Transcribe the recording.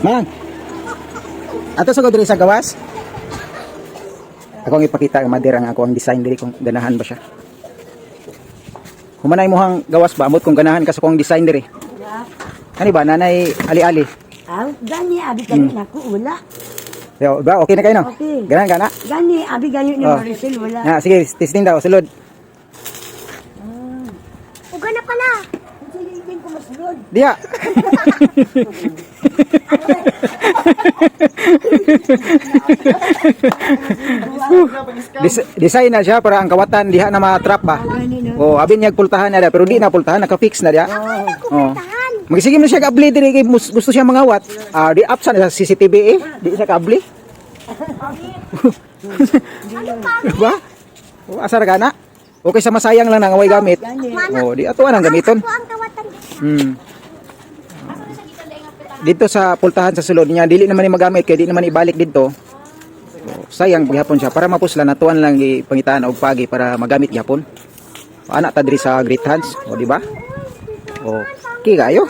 Mang. Ato sa diri sa gawas. Ako ang ipakita ang mader ang ako ang design diri kung ganahan ba siya. Humanay mo hang gawas ba amot kung ganahan ka sa kong design diri. Kani ba nanay ali-ali? Gani abi gani naku wala. Yo, ba okay na kayo no? Okay. Ganahan gana? Gani abi gani ni Maricel wala. Na sige, testing daw sulod. Uga na pala. Sige, din ko masulod. Diya. Design na siya para ang kawatan diha na ma-trap ba. Oh, abin niya pultahan na da pero di na pultahan naka-fix na diya. Oh. Magsige mo siya ka-abli diri kay gusto siya mangawat. Di up sa CCTV eh. Di siya ka-abli. Ba? Oh, asar ka na? Okay sa masayang lang nangaway gamit. Oh, di ato ang gamiton. Dito sa pultahan sa sulod niya dili naman ni magamit kay di naman ibalik dito. So, sayang paghapon siya para mapusla natuan lang ipangitaan og pagi para magamit gyapon. Ana ta diri sa Great Hands, o di ba? O, okay kayo.